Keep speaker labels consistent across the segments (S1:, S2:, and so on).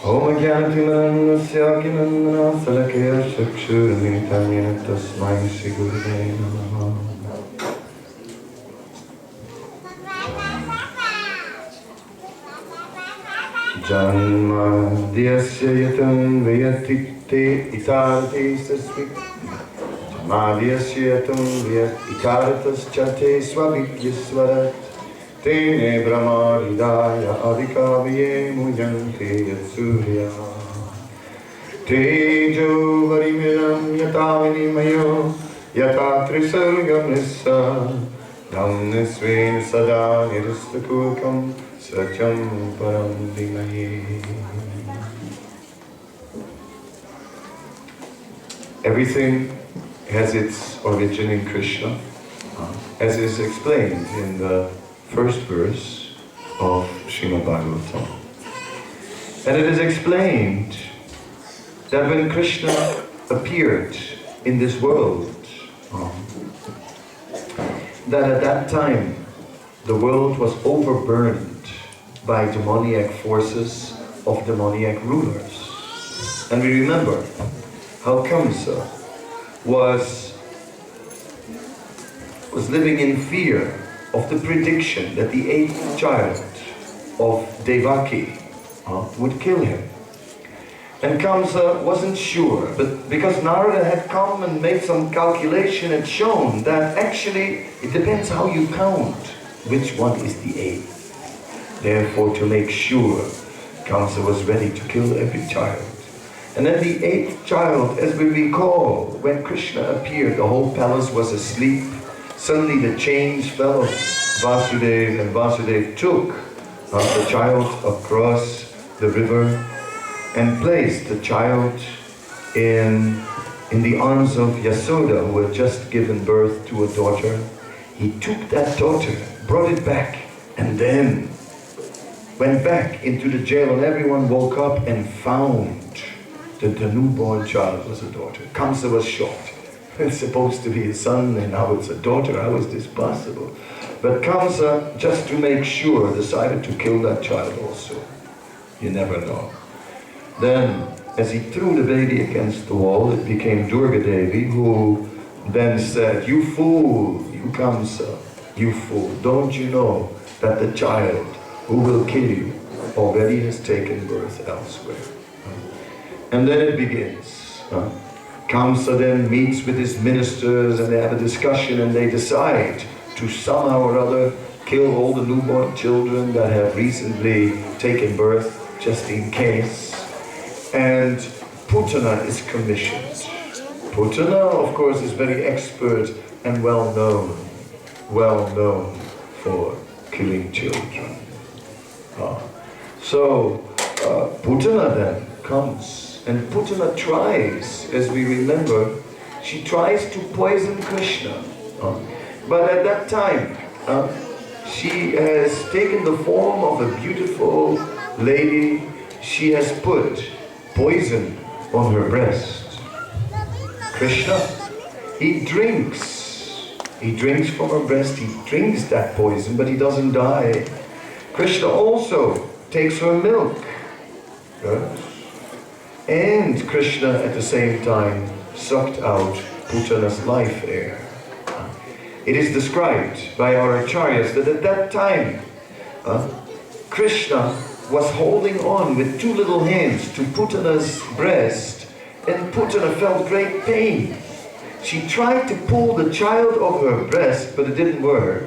S1: Om Jnanatimanasya Gnanana Salakaya Chakshurmilitam Yena Tasmai Shri Gurave Namaha. Janma Dyasya Yatam Vyatikte Itarate Sasvik Madhyasya Yatam Vyatitaratas Chate Swavikyaswarat Tene Brahma Hridaya Adhikavye Mujante Yatsurya Tejo Varimiram Yatavinimaya Yata Trisargam Nissa Dhamnisven Sada Nirustakukam Satyam Param Dhimahi. Everything has its origin in Krishna, as is explained in the first verse of Srimad Bhagavatam. And it is explained that when Krishna appeared in this world, that at that time the world was overburdened by demoniac forces of demoniac rulers. And we remember how Kamsa was living in fear of the prediction that the 8th child of Devaki would kill him. And Kamsa wasn't sure, but because Narada had come and made some calculation and shown that actually it depends how you count which one is the 8th. Therefore, to make sure, Kamsa was ready to kill every child. And then the 8th child, as we recall, when Krishna appeared, the whole palace was asleep. Suddenly the chains fell of Vasudeva, and Vasudeva took the child across the river and placed the child in the arms of Yasoda, who had just given birth to a daughter. He took that daughter, brought it back, and then went back into the jail, and everyone woke up and found that the newborn child was a daughter. Kamsa was shocked. It's supposed to be a son, and now it's a daughter. How is this possible? But Kamsa, just to make sure, decided to kill that child also. You never know. Then, as he threw the baby against the wall, it became Durga Devi, who then said, "You fool, you Kamsa, you fool, don't you know that the child who will kill you already has taken birth elsewhere?" And then it begins. Kamsa then meets with his ministers, and they have a discussion, and they decide to somehow or other kill all the newborn children that have recently taken birth, just in case. And Putana is commissioned. Putana, of course, is very expert and well known for killing children. So Putana then comes, and Putana tries, as we remember, she tries to poison Krishna. But at that time, she has taken the form of a beautiful lady. She has put poison on her breast. Krishna, he drinks from her breast, he drinks that poison, but he doesn't die. Krishna also takes her milk. And Krishna at the same time sucked out Putana's life air. It is described by our acharyas that at that time Krishna was holding on with 2 little hands to Putana's breast, and Putana felt great pain. She tried to pull the child off her breast, but it didn't work.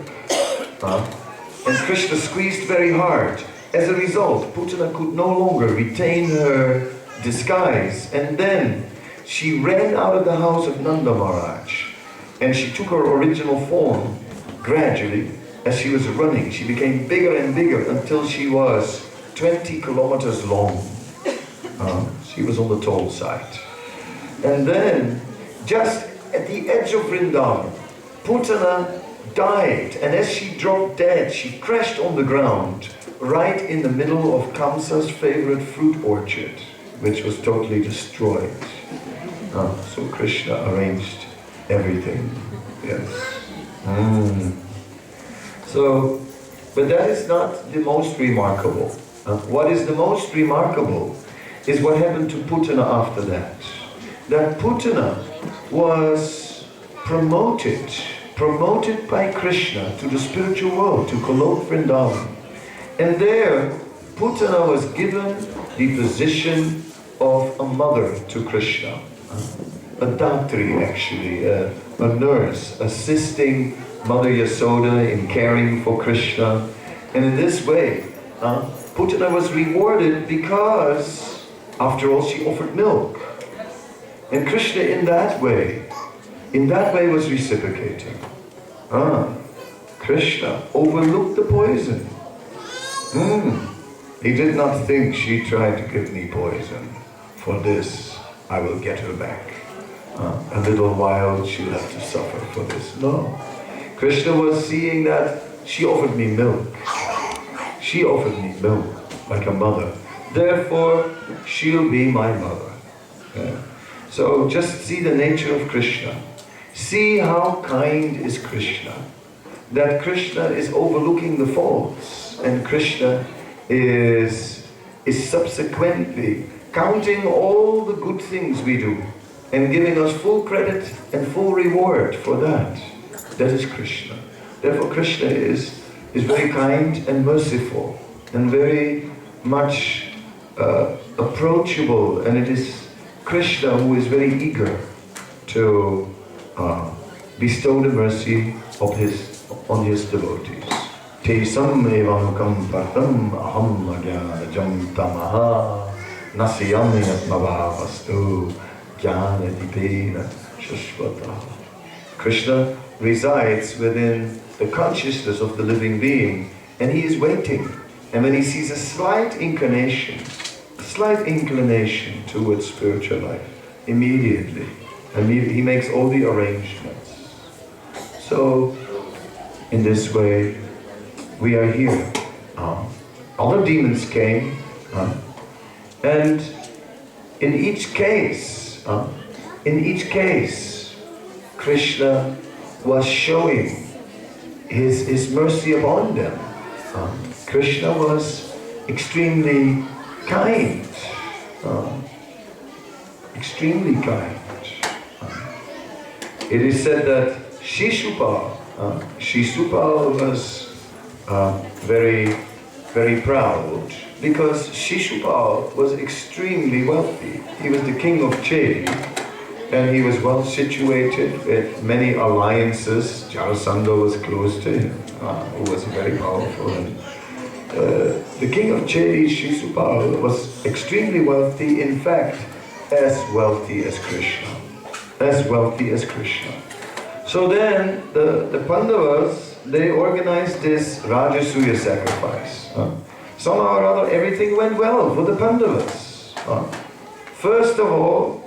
S1: And Krishna squeezed very hard. As a result, Putana could no longer retain her disguise, and then she ran out of the house of Nanda Maharaj, and she took her original form gradually. As she was running, she became bigger and bigger until she was 20 kilometers long. She was on the tall side. And then, just at the edge of Vrindavan, Putana died, and as she dropped dead, she crashed on the ground right in the middle of Kamsa's favorite fruit orchard, which was totally destroyed. So Krishna arranged everything. Yes. So, but that is not the most remarkable. What is the most remarkable is what happened to Putana after that. That Putana was promoted by Krishna to the spiritual world, to Golok Vrindavan. And there, Putana was given the position of a mother to Krishna. A Datri actually, a nurse assisting Mother Yasoda in caring for Krishna. And in this way, Putana was rewarded because, after all, she offered milk. And Krishna in that way was reciprocating. Krishna overlooked the poison. He did not think she tried to give me poison. For this, I will get her back. A little while she'll have to suffer for this. No. Krishna was seeing that she offered me milk. She offered me milk like a mother. Therefore, she'll be my mother. Yeah. So just see the nature of Krishna. See how kind is Krishna. That Krishna is overlooking the faults, and Krishna is subsequently counting all the good things we do and giving us full credit and full reward for that. That is Krishna. Therefore Krishna is very kind and merciful and very much approachable, and it is Krishna who is very eager to bestow the mercy on his devotees. Te sammevanukam partam aham ajnanajam tamaha nasyam yatmavavastu jnanadipena shashvata. Krishna resides within the consciousness of the living being, and he is waiting. And when he sees a slight inclination towards spiritual life, immediately he makes all the arrangements. So, in this way, we are here. Other demons came, and in each case, Krishna was showing his mercy upon them. Krishna was extremely kind, extremely kind. It is said that Shishupal was very, very proud, because Shishupal was extremely wealthy. He was the king of Chedi, and he was well situated with many alliances. Jarasandha was close to him, who was very powerful. And the king of Chedi, Shishupal, was extremely wealthy, in fact, as wealthy as Krishna. So then, the Pandavas, they organized this Rajasuya sacrifice. Somehow or other, everything went well for the Pandavas. First of all,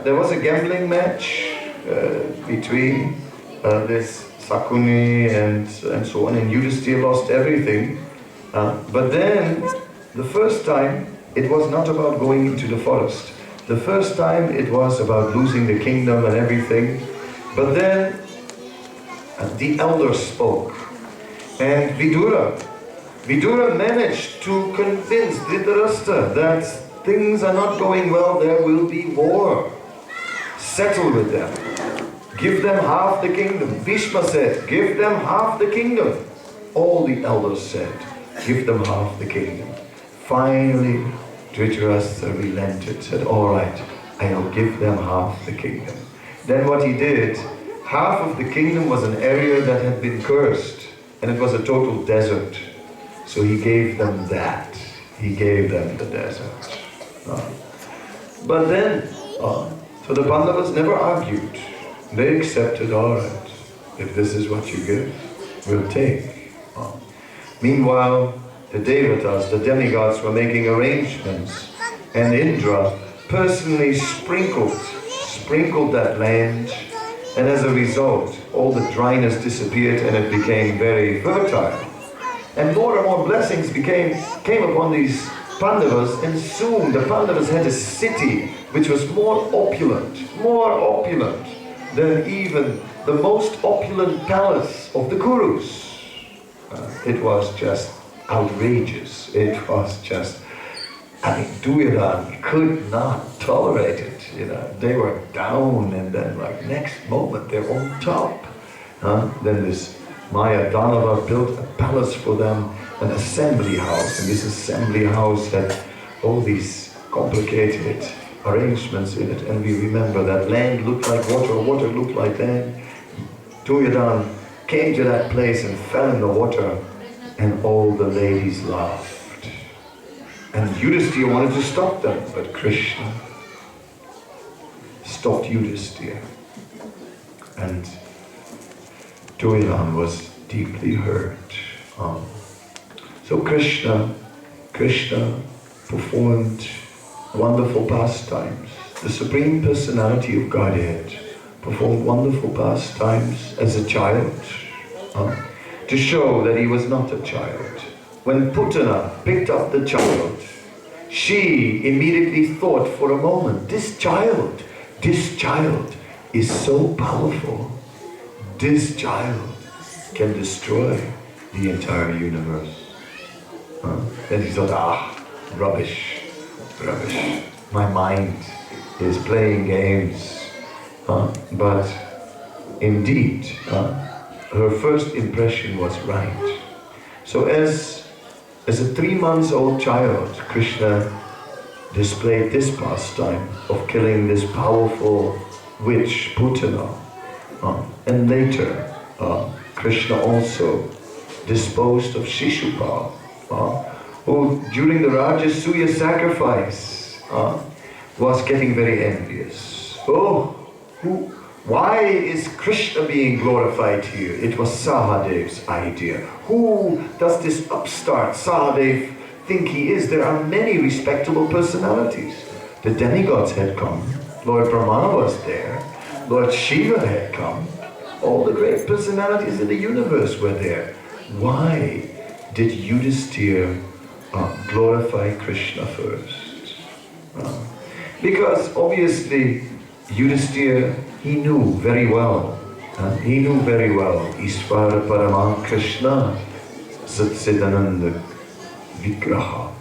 S1: there was a gambling match between this Sakuni and so on, and Yudhisthira lost everything. But then, the first time, it was not about going into the forest. The first time, it was about losing the kingdom and everything. But then, the elders spoke. And Vidura managed to convince Dhritarashtra that things are not going well, there will be war. Settle with them. Give them half the kingdom. Bhishma said, give them half the kingdom. All the elders said, give them half the kingdom. Finally, Dhritarashtra relented, said, all right, I'll give them half the kingdom. Then what he did, half of the kingdom was an area that had been cursed, and it was a total desert. So he gave them that. He gave them the desert. But then, so the Pandavas never argued. They accepted, all right, if this is what you give, we'll take. Meanwhile, the Devatas, the demigods, were making arrangements, and Indra personally sprinkled that land, and as a result, all the dryness disappeared and it became very fertile. And more blessings came upon these Pandavas, and soon the Pandavas had a city which was more opulent than even the most opulent palace of the Kurus. It was just outrageous. It was just I mean, Duryodhana could not tolerate it, you know. They were down and then like next moment they're on top. Then this Maya Danava built a palace for them, an assembly house, and this assembly house had all these complicated arrangements in it, and we remember that land looked like water, water looked like land. Duryodhana came to that place and fell in the water, and all the ladies laughed. And Yudhisthira wanted to stop them, but Krishna stopped Yudhisthira. And Duryodhana was deeply hurt. So Krishna performed wonderful pastimes. The Supreme Personality of Godhead performed wonderful pastimes as a child to show that he was not a child. When Putana picked up the child, she immediately thought for a moment, this child is so powerful. This child can destroy the entire universe. Then he thought, rubbish. My mind is playing games. But indeed, her first impression was right. So as a 3-month-old child, Krishna displayed this pastime of killing this powerful witch, Putana. And later, Krishna also disposed of Shishupal, who during the Rajasuya sacrifice was getting very envious. Why is Krishna being glorified here? It was Sahadev's idea. Who does this upstart Sahadev think he is? There are many respectable personalities. The demigods had come. Lord Brahma was there. Lord Shiva had come. All the great personalities in the universe were there. Why did Yudhisthira glorify Krishna first? Because obviously Yudhisthira, he knew very well Ishvara Parama Krishna Satsidananda Vigraha.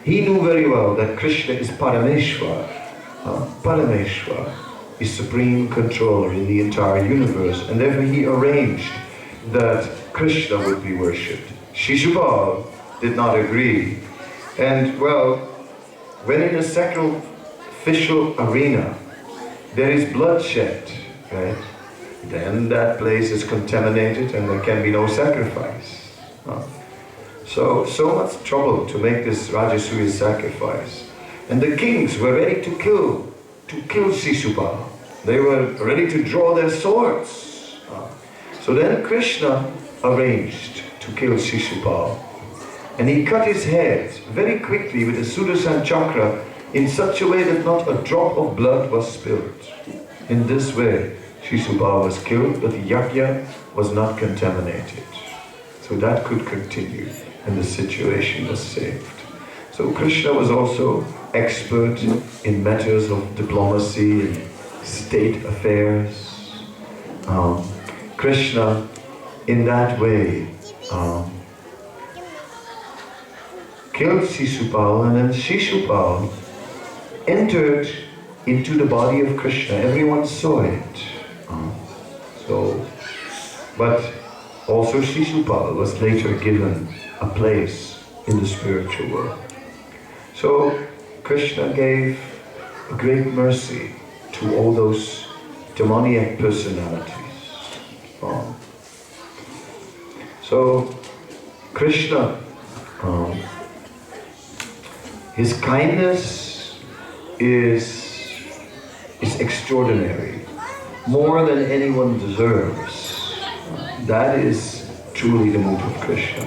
S1: He knew very well that Krishna is Parameshwar. Parameshwar is supreme controller in the entire universe, and therefore he arranged that Krishna would be worshipped. Shishupal did not agree. And well, when in a sacrificial arena there is bloodshed, right? Then that place is contaminated and there can be no sacrifice. So much trouble to make this Rajasuya sacrifice. And the kings were ready to kill Shishupal. They were ready to draw their swords. So then Krishna arranged to kill Shishupal. And he cut his head very quickly with a Sudarshan chakra in such a way that not a drop of blood was spilled. In this way, Shishupal was killed, but the yajna was not contaminated. So that could continue, and the situation was saved. So Krishna was also expert in matters of diplomacy and state affairs. Krishna, in that way, killed Shishupal, and then Shishupal entered into the body of Krishna. Everyone saw it. But also Shishupal was later given a place in the spiritual world. So Krishna gave a great mercy to all those demoniac personalities. So Krishna, his kindness is extraordinary, more than anyone deserves. That is truly the mood of Krishna.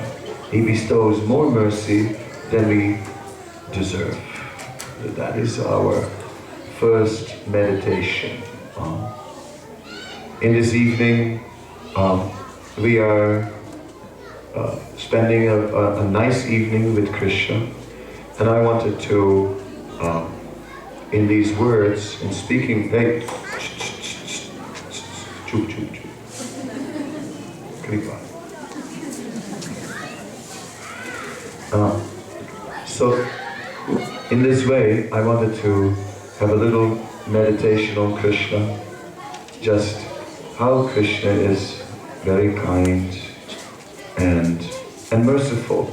S1: He bestows more mercy than we deserve. That is our first meditation. In this evening, we are spending a nice evening with Krishna, and I wanted to, in these words, in speaking, hey, chup, chup, chup. Kripa. So In this way, I wanted to have a little meditation on Krishna, just how Krishna is very kind and merciful,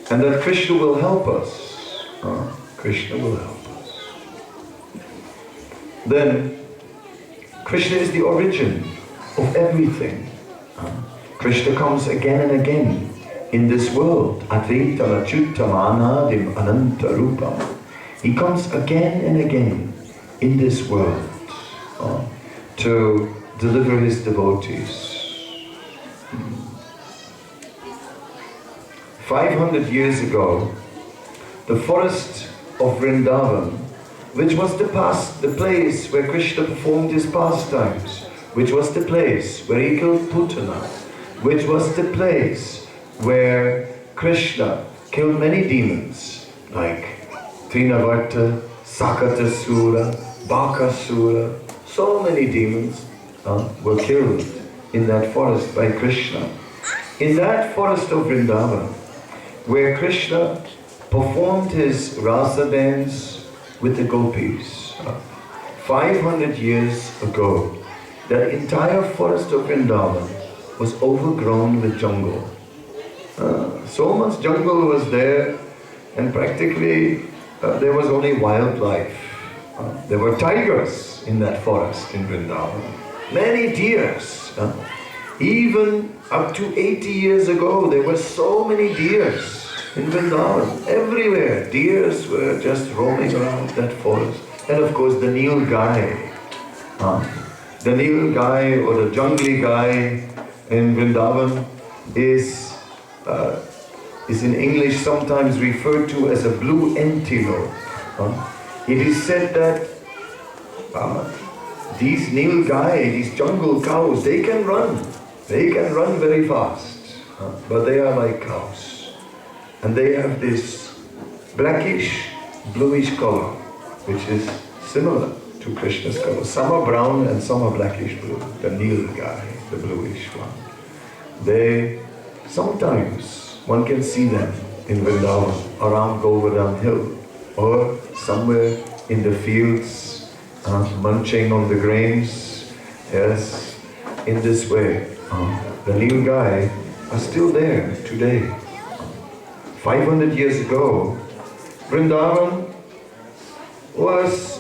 S1: and that Krishna will help us. Krishna will help us. Then, Krishna is the origin of everything. Krishna comes again and again in this world. Advaita Achyutam Anadim Ananta Rupam. He comes again and again in this world to deliver his devotees. 500 years ago, the forest of Vrindavan, which was the place where Krishna performed his pastimes, which was the place where he killed Putana, which was the place where Krishna killed many demons like Trinavarta, Sakatasura, Bakasura. So many demons were killed in that forest by Krishna. In that forest of Vrindavan, where Krishna performed his rasa dance with the gopis, 500 years ago, that entire forest of Vrindavan was overgrown with jungle. So much jungle was there, and practically there was only wildlife. There were tigers in that forest in Vrindavan, many deers. Even up to 80 years ago, there were so many deers in Vrindavan. Everywhere, deers were just roaming around that forest. And of course, the Nilgai. The Nilgai or the jungly guy in Vrindavan is in English sometimes referred to as a blue antelope. It is said that these Nilgai, these jungle cows, they can run. They can run very fast, but they are like cows. And they have this blackish, bluish color, which is similar to Krishna's color. Some are brown and some are blackish blue. The Nilgai, the bluish one. They, sometimes one can see them in Vrindavan, around Govardhan Hill, or somewhere in the fields, munching on the grains. Yes, in this way. The Nilgai are still there today. 500 years ago, Vrindavan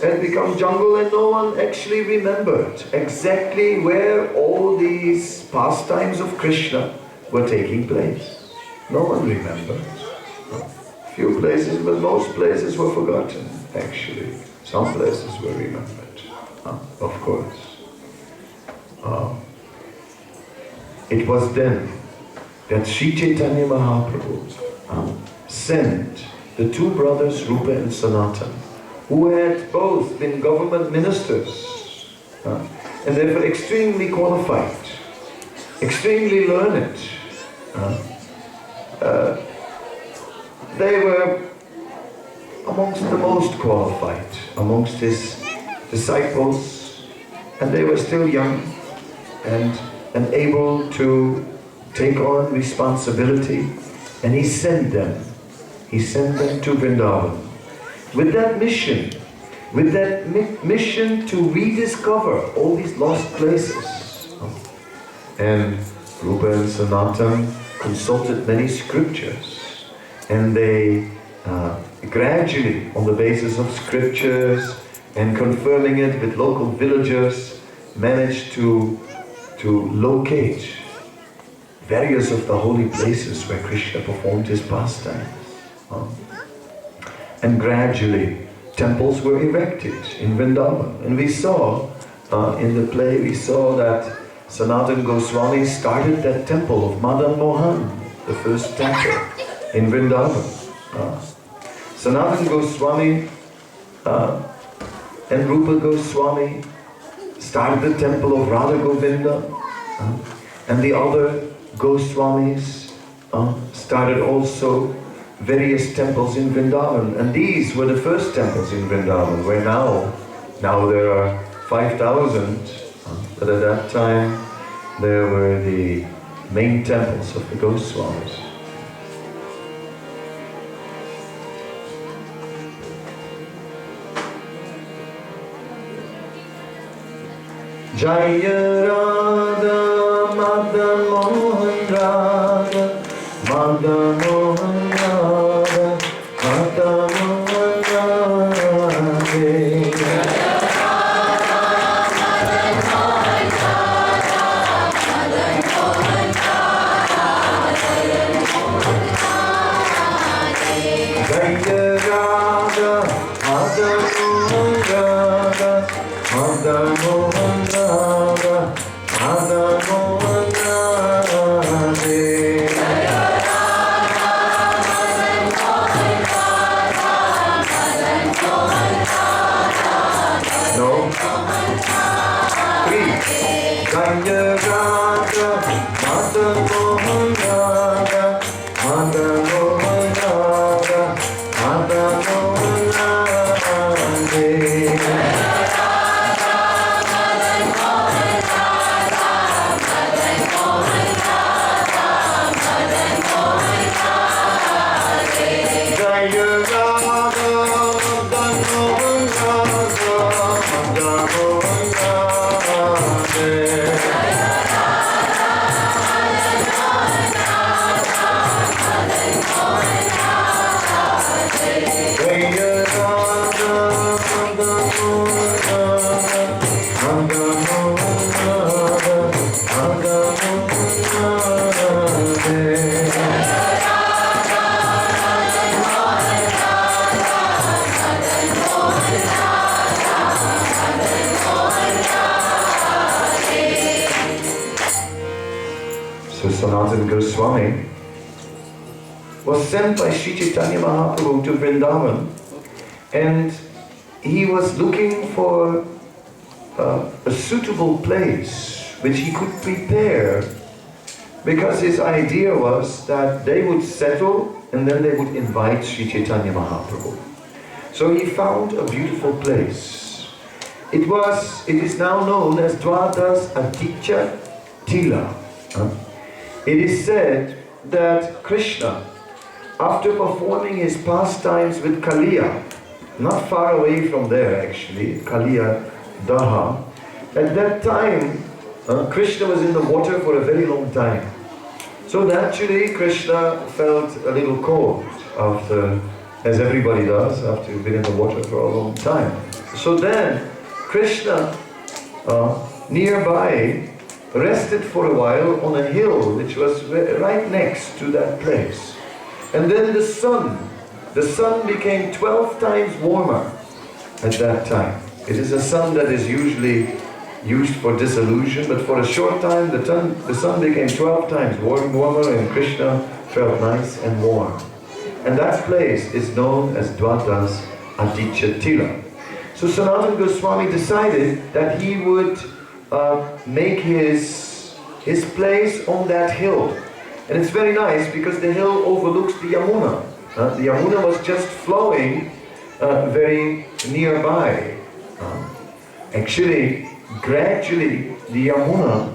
S1: had become jungle, and no one actually remembered exactly where all these pastimes of Krishna were taking place. No one remembered. Few places, but most places were forgotten, actually. Some places were remembered, of course. It was then that Sri Chaitanya Mahaprabhu sent the two brothers Rupa and Sanatan, who had both been government ministers and therefore extremely qualified, extremely learned. They were amongst the most qualified amongst his disciples, and they were still young and able to take on responsibility, and he sent them to Vrindavan with that mission to rediscover all these lost places. And Rupa and Sanatan consulted many scriptures, and they gradually, on the basis of scriptures and confirming it with local villagers, managed to locate various of the holy places where Krishna performed his pastimes. And gradually, temples were erected in Vrindavan. And we saw, in the play, we saw that Sanatana Goswami started that temple of Madan Mohan, the first temple in Vrindavan. Sanatana Goswami and Rupa Goswami started the temple of Radha Govinda, and the other Goswamis started also various temples in Vrindavan, and these were the first temples in Vrindavan, where now there are 5,000, but at that time there were the main temples of the Goswamis. Jaya Radha Madan Mohan Radha Madan Mohan Radha Madan Mohan Sanatana Goswami was sent by Sri Chaitanya Mahaprabhu to Vrindavan, and he was looking for a suitable place which he could prepare, because his idea was that they would settle and then they would invite Sri Chaitanya Mahaprabhu. So he found a beautiful place. It is now known as Dwadas Aditya Tila. It is said that Krishna, after performing his pastimes with Kaliya, not far away from there actually, Kaliya Daha, at that time Krishna was in the water for a very long time. So naturally Krishna felt a little cold after, as everybody does, after you've been in the water for a long time. So then Krishna nearby rested for a while on a hill which was right next to that place. And then the sun became 12 times warmer at that time. It is a sun that is usually used for disillusion, but for a short time the sun became 12 times warmer, and Krishna felt nice and warm. And that place is known as Dwadas Aditya Tila. So Sanatana Goswami decided that he would make his place on that hill. And it's very nice because the hill overlooks the Yamuna. The Yamuna was just flowing very nearby. Actually, gradually the Yamuna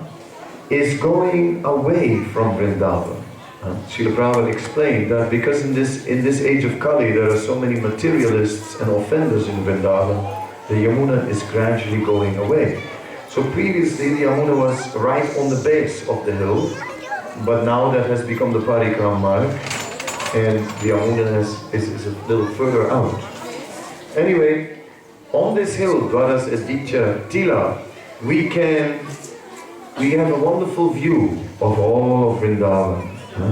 S1: is going away from Vrindavan. Srila Prabhupada explained that because in this age of Kali there are so many materialists and offenders in Vrindavan, the Yamuna is gradually going away. So previously the Yamuna was right on the base of the hill, but now that has become the Parikram Marg, and the Yamuna is a little further out. Anyway, on this hill, Dwadas Aditya Tila, we have a wonderful view of all of Vrindavan.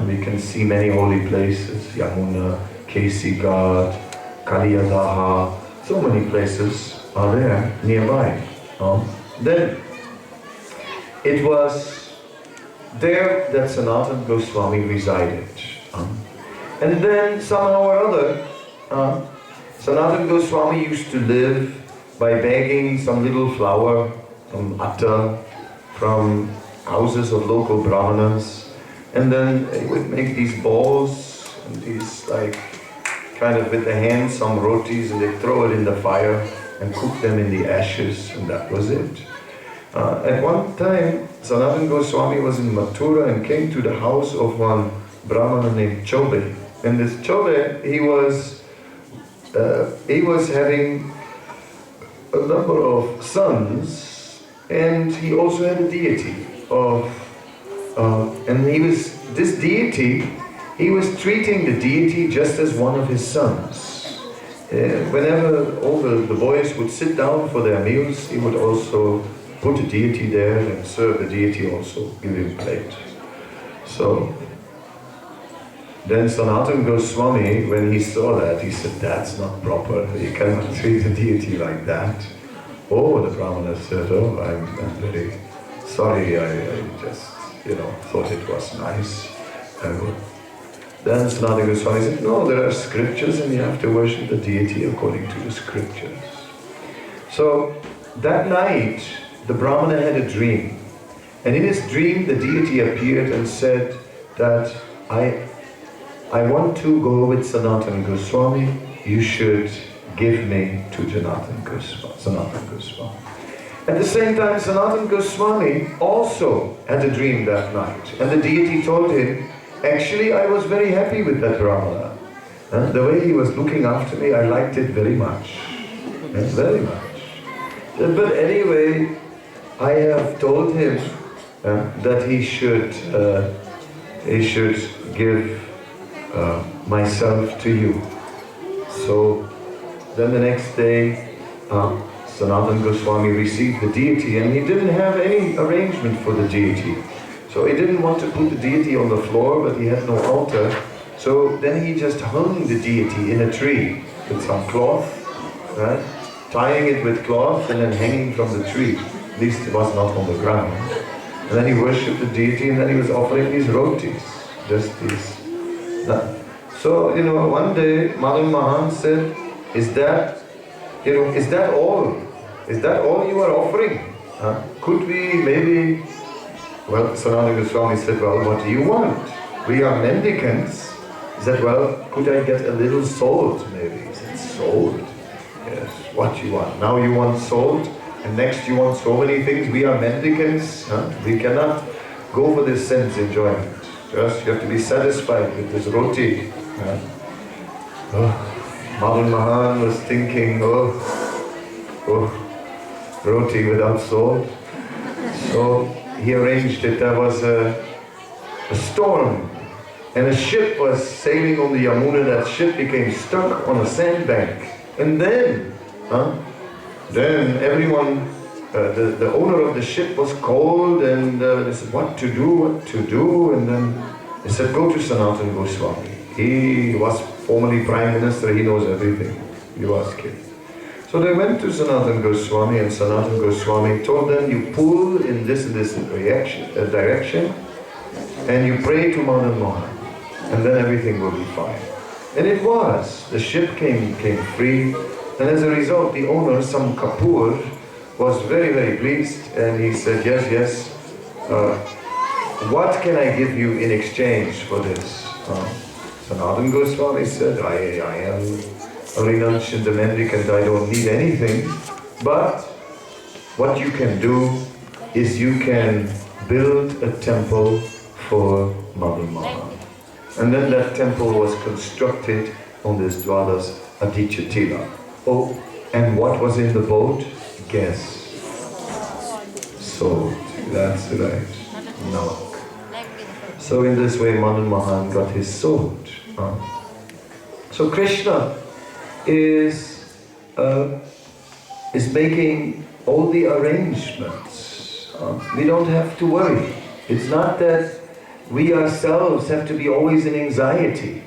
S1: We can see many holy places, Yamuna, Kesi Ghat, Kaliyadaha, so many places are there nearby. Then, it was there that Sanatana Goswami resided. And then somehow or other, Sanatana Goswami used to live by begging some little flour, some atta, from houses of local brahmanas. And then he would make these balls, and these kind of with the hands, some rotis, and they throw it in the fire and cook them in the ashes, and that was it. At one time, Sanatana Goswami was in Mathura and came to the house of one brahmana named Chobe. And this Chobe, he was having a number of sons, and he also had a deity of, and this deity, he was treating the deity just as one of his sons. Whenever all the boys would sit down for their meals, he would also put the deity there and serve the deity also, give him plate. So then Sanatana Goswami, when he saw that, he said, that's not proper, you cannot treat the deity like that. Oh, the Brahmana said, oh, I'm very sorry, I just, thought it was nice. Then Sanatana Goswami said, no, there are scriptures and you have to worship the deity according to the scriptures. So that night, the Brahmana had a dream. And in his dream, the deity appeared and said that I want to go with Sanatana Goswami, you should give me to Sanatana Goswami. At the same time, Sanatana Goswami also had a dream that night. And the deity told him, actually, I was very happy with that Brahmana. The way he was looking after me, I liked it very much. Very much. But anyway, I have told him that he should give myself to you. So then the next day, Sanatana Goswami received the deity, and he didn't have any arrangement for the deity. So he didn't want to put the deity on the floor, but he had no altar. So then he just hung the deity in a tree with some cloth, right? Tying it with cloth and then hanging from the tree. At least it was not on the ground. And then he worshipped the deity, and then he was offering these rotis, just these. So, one day Madan Mahan said, is that all? Is that all you are offering? Could we maybe... Well, Sanatana Goswami said, well, what do you want? We are mendicants. He said, well, could I get a little salt maybe? He said, salt? Yes, what you want? Now you want salt, and next you want so many things. We are mendicants. We cannot go for this sense enjoyment. Just you have to be satisfied with this roti. Madan Mahan was thinking, roti without salt. So he arranged it. There was a storm, and a ship was sailing on the Yamuna. That ship became stuck on a sandbank. And then everyone, the owner of the ship was called, and they said, what to do? And then they said, go to Sanatana Goswami. He was formerly Prime Minister, he knows everything. You ask him. So they went to Sanatana Goswami, and Sanatana Goswami told them, you pull in this direction, and you pray to Madan Mohan, and then everything will be fine. And it was. The ship came free, and as a result, the owner, some Kapoor, was very, very pleased, and he said, yes, what can I give you in exchange for this? Sanatana Goswami said, I am a renunciant mendicant, I don't need anything, but what you can do is you can build a temple for Madan Mohan. And then that temple was constructed on this Dwadas Aditya Tila. Oh, and what was in the boat? Guess. Salt. That's right. No. So in this way, Madan Mohan got his sword. So Krishna is making all the arrangements. We don't have to worry. It's not that we ourselves have to be always in anxiety.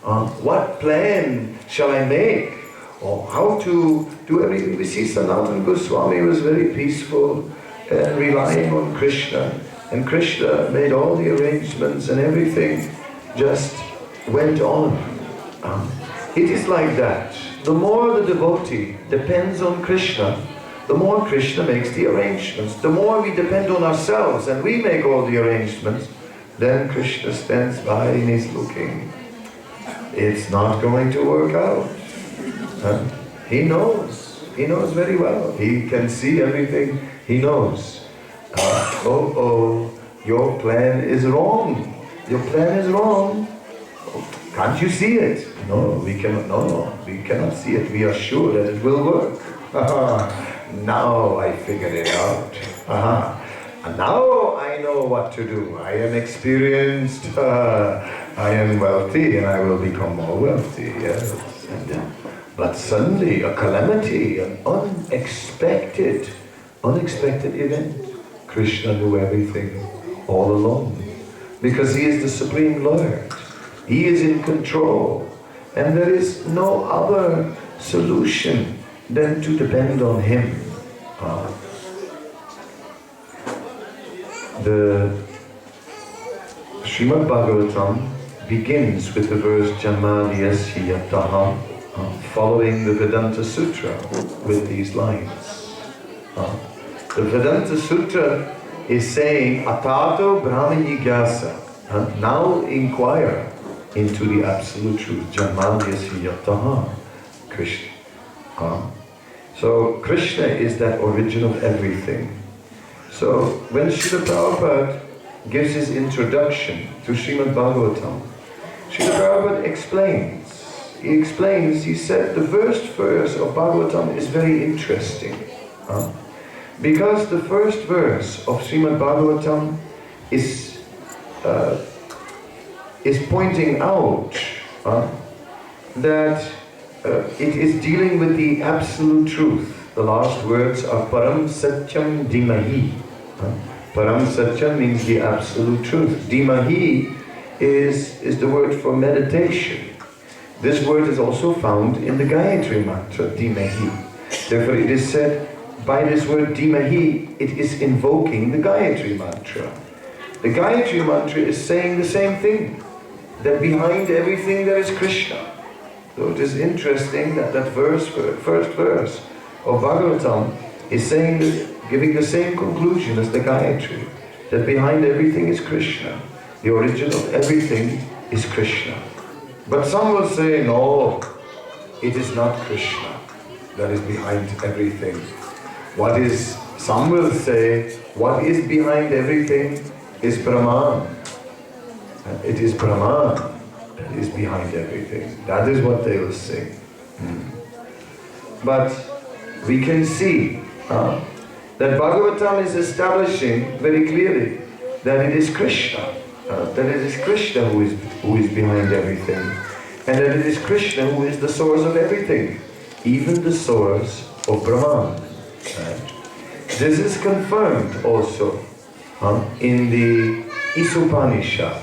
S1: What plan shall I make? Or how to do everything? We see Sanatana Goswami was very peaceful and relying on Krishna. And Krishna made all the arrangements, and everything just went on. It is like that. The more the devotee depends on Krishna, the more Krishna makes the arrangements. The more we depend on ourselves and we make all the arrangements, then Krishna stands by and is looking. It's not going to work out. He knows. He knows very well. He can see everything. He knows. Your plan is wrong. Your plan is wrong. Can't you see it? No, we cannot. No, we cannot see it. We are sure that it will work. Now I figured it out. And now I know what to do. I am experienced, I am wealthy, and I will become more wealthy. Yes. But suddenly a calamity, an unexpected event. Krishna knew everything all along. Because he is the Supreme Lord. He is in control. And there is no other solution than to depend on him. The Srimad Bhagavatam begins with the verse Janmadhyasya Yataha, following the Vedanta Sutra with these lines. The Vedanta Sutra is saying, Atato Brahma Jigyasa, now inquire into the absolute truth. Janmadhyasya Yataha, Krishna. So Krishna is that origin of everything. So when Srila Prabhupada gives his introduction to Srimad Bhagavatam, Srila Prabhupada explains, he said the first verse of Bhagavatam is very interesting. Because the first verse of Srimad Bhagavatam is pointing out that it is dealing with the absolute truth. The last words are Param Satyam Dhimahi. Param Satyam means the absolute truth. Dhimahi is the word for meditation. This word is also found in the Gayatri mantra, Dhimahi. Therefore it is said, by this word Dhimahi, it is invoking the Gayatri mantra. The Gayatri mantra is saying the same thing, that behind everything there is Krishna. So it is interesting that first verse of Bhagavatam is saying, giving the same conclusion as the Gayatri, that behind everything is Krishna. The origin of everything is Krishna. But some will say, no, it is not Krishna that is behind everything. Some will say, what is behind everything is Brahman. It is Brahman that is behind everything. That is what they will say. But we can see that Bhagavatam is establishing very clearly that it is Krishna. That it is Krishna who is behind everything. And that it is Krishna who is the source of everything. Even the source of Brahman. This is confirmed also in the Upanishad.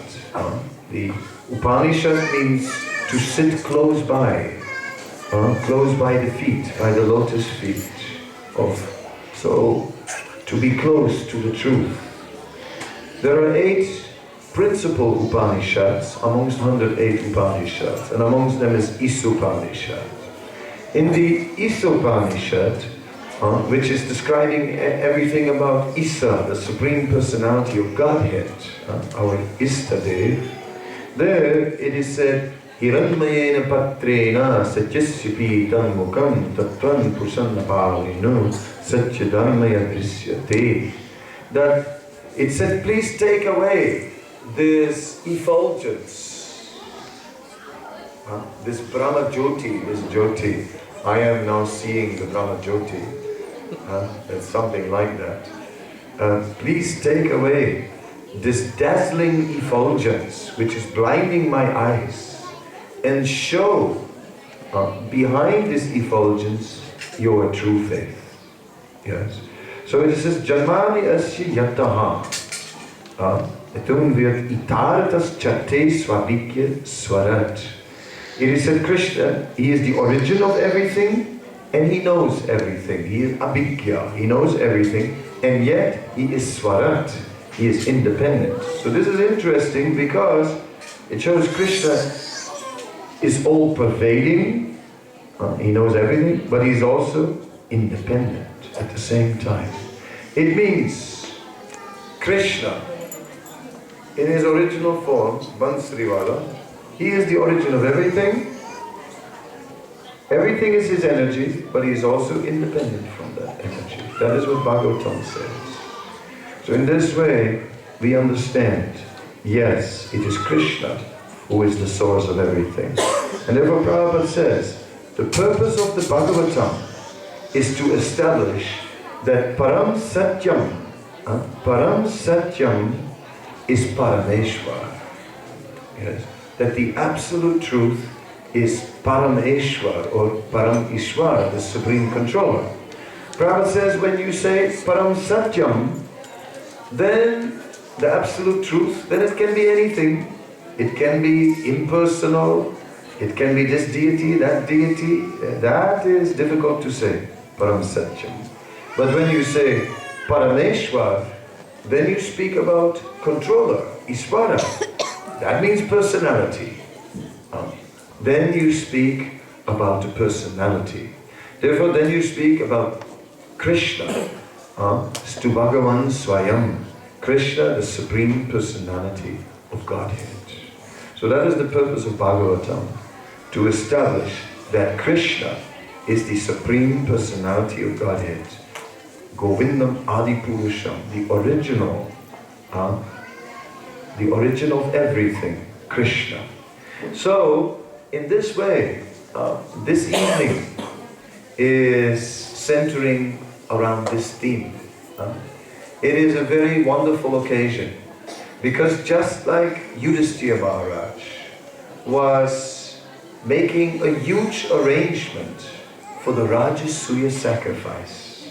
S1: The Upanishad means to sit close by the feet, by the lotus feet. So, to be close to the truth. There are 8 principal Upanishads amongst 108 Upanishads, and amongst them is Upanishad. In the Upanishad, which is describing everything about Isa, the Supreme Personality of Godhead, our Istadev, there it is said, Hiranmayena patrena satyasyapitam mukam tattvan pusannapalinu satyadharmaya drisyate. That it said, please take away this effulgence, this Brahma Jyoti, this Jyoti. I am now seeing the Brahma Jyoti. It's something like that. Please take away this dazzling effulgence which is blinding my eyes, and show behind this effulgence your true faith. Yes. So it says, Janmadhyasya Yataha. Toen wird Itartas Chate Swavikya Swarat. It is said Krishna, he is the origin of everything, and he knows everything. He is Abhikya, he knows everything, and yet he is Swarat, he is independent. So this is interesting because it shows Krishna is all-pervading, he knows everything, but he's also independent at the same time. It means Krishna, in his original form, Bansriwala, he is the origin of everything. Everything is his energy, but he is also independent from that energy. That is what Bhagavatam says. So in this way, we understand, yes, it is Krishna who is the source of everything. And therefore Prabhupada says, the purpose of the Bhagavatam is to establish that Param Satyam Param Satyam is Parameshwar. Yes, that the absolute truth is Parameshwar or Param Ishwar, the Supreme Controller. Prabhupada says when you say Param Satyam, then the absolute truth, then it can be anything. It can be impersonal, it can be this deity, that deity. That is difficult to say, Param Satyam. But when you say Parameshwar, then you speak about controller, Ishvara. That means personality. Then you speak about the personality. Therefore, then you speak about Krishna, Stu Bhagavan Swayam. Krishna, the Supreme Personality of Godhead. So that is the purpose of Bhagavatam, to establish that Krishna is the Supreme Personality of Godhead. Govindam Adipurusham, the original of everything, Krishna. So, in this way, this evening is centering around this theme. It is a very wonderful occasion, because just like Yudhisthira Maharaj was making a huge arrangement for the Rajasuya sacrifice,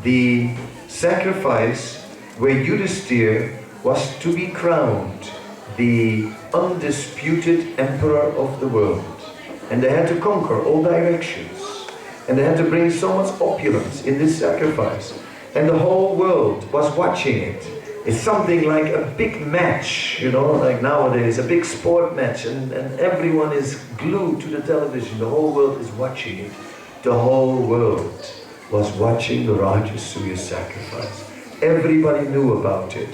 S1: the sacrifice where Yudhisthira was to be crowned the undisputed emperor of the world, and they had to conquer all directions, and they had to bring so much opulence in this sacrifice, and the whole world was watching it. It's something like a big match, you know, like nowadays, a big sport match, and everyone is glued to the television. The whole world is watching it. The whole world was watching the Rajasuya sacrifice. Everybody knew about it.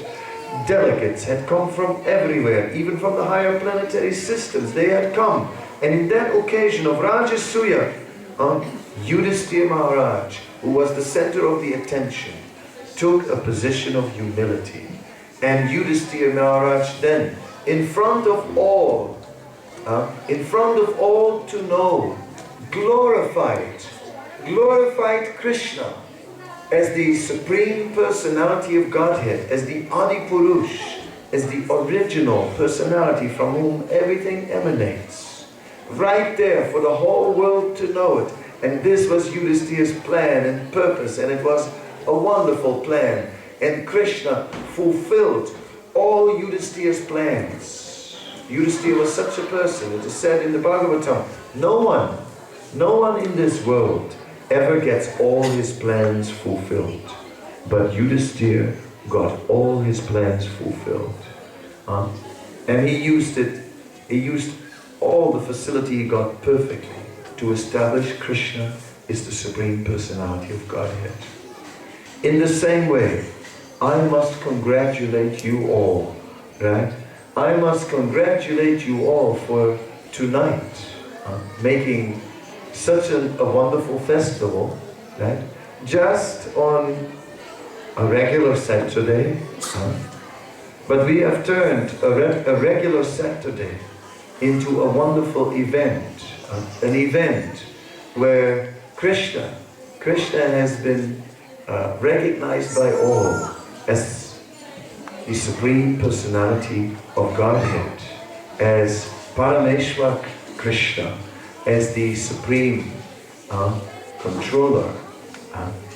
S1: Delegates had come from everywhere, even from the higher planetary systems. They had come. And in that occasion of Rajasuya, Yudhisthira Maharaj, who was the center of the attention, took a position of humility. And Yudhisthira Maharaj then, in front of all to know, glorified Krishna as the Supreme Personality of Godhead, as the Adi Purush, as the original personality from whom everything emanates. Right there for the whole world to know it. And this was Yudhisthira's plan and purpose, and it was a wonderful plan. And Krishna fulfilled all Yudhisthira's plans. Yudhisthira was such a person, it is said in the Bhagavatam, no one in this world ever gets all his plans fulfilled. But Yudhisthira got all his plans fulfilled. And he used all the facility he got perfectly to establish Krishna is the Supreme Personality of Godhead. In the same way, I must congratulate you all, right? I must congratulate you all for tonight, making such a wonderful festival, right? Just on a regular Saturday, but we have turned a regular Saturday into a wonderful event, an event where Krishna has been recognized by all as the Supreme Personality of Godhead, as Parameshwar Krishna, as the Supreme Controller.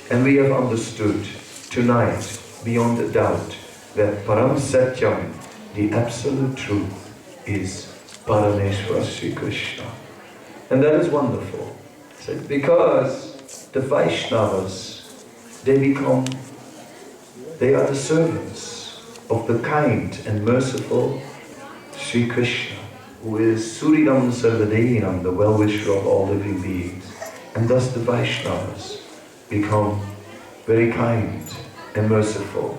S1: And we have understood tonight, beyond a doubt, that Param Satyam, the absolute truth, is Parameshwar Sri Krishna. And that is wonderful. Because the Vaishnavas, they are the servants of the kind and merciful Sri Krishna, who is Suridam Sarvadehinam, the well-wisher of all living beings. And thus the Vaishnavas become very kind and merciful.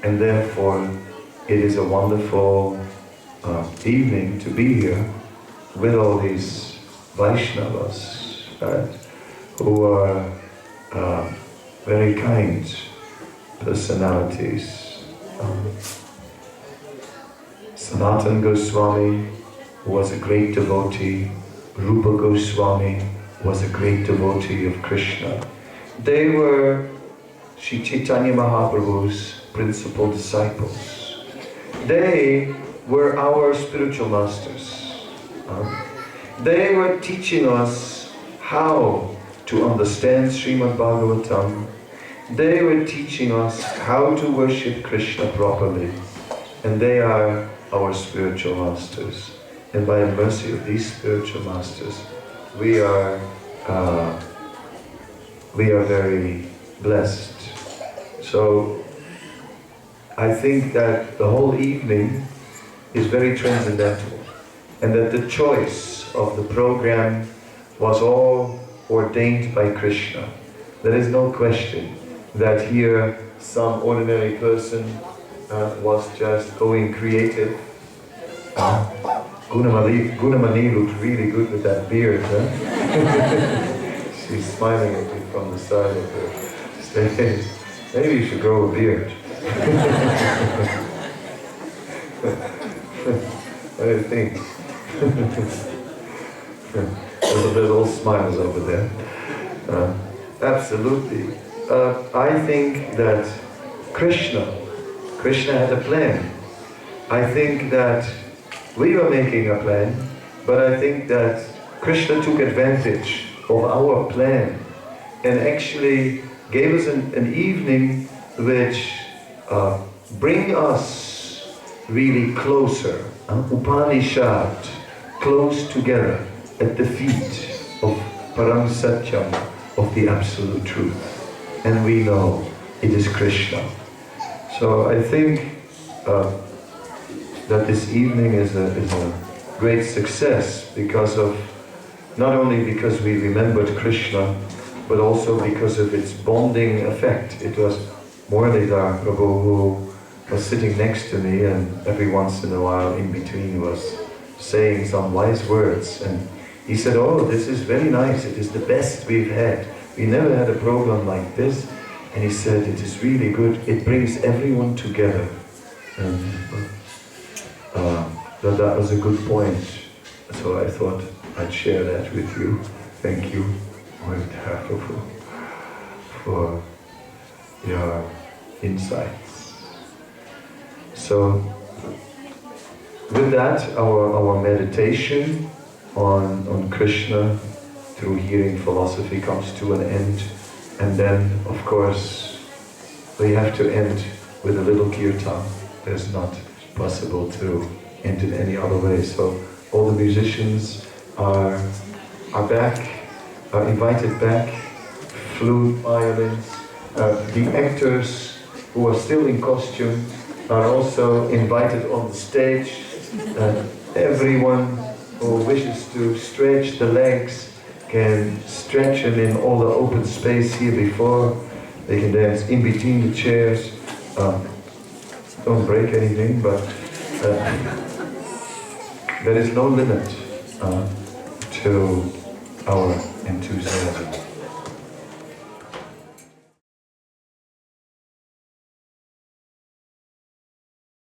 S1: And therefore, it is a wonderful evening to be here with all these Vaishnavas, right, who are very kind personalities. Sanatana Goswami was a great devotee. Rupa Goswami was a great devotee of Krishna. They were Sri Chaitanya Mahaprabhu's principal disciples. They were our spiritual masters. They were teaching us how to understand Srimad Bhagavatam. They were teaching us how to worship Krishna properly. And they are our spiritual masters. And by the mercy of these spiritual masters, we are very blessed. So I think that the whole evening is very transcendental, and that the choice of the program was all ordained by Krishna. There is no question that here some ordinary person was just going creative. Gunamani looked really good with that beard, huh? She's smiling at me from the side of her stage. Maybe you should grow a beard. What do you think? There's all smiles over there. Absolutely. I think that Krishna had a plan. I think that we were making a plan, but I think that Krishna took advantage of our plan and actually gave us an evening which bring us really closer, Upanishad, close together at the feet of Param Satyam, of the Absolute Truth. And we know it is Krishna. So I think that this evening is a great success because of, not only because we remembered Krishna, but also because of its bonding effect. It was Muralidhar Prabhu who was sitting next to me, and every once in a while in between was saying some wise words, and he said, "Oh, this is very nice, it is the best we've had. We never had a program like this." And he said, "It is really good, it brings everyone together." And that was a good point. So I thought I'd share that with you. Thank you, Muralidhar Prabhu, for your insights. So with that, our meditation on Krishna through hearing philosophy comes to an end. And then, of course, we have to end with a little kirtan. It's not possible to end in any other way. So all the musicians are back, are invited back, flute, violins. The actors who are still in costume are also invited on the stage. Everyone who wishes to stretch the legs can stretch them in all the open space here before. They can dance in between the chairs. Don't break anything, but there is no limit to our enthusiasm.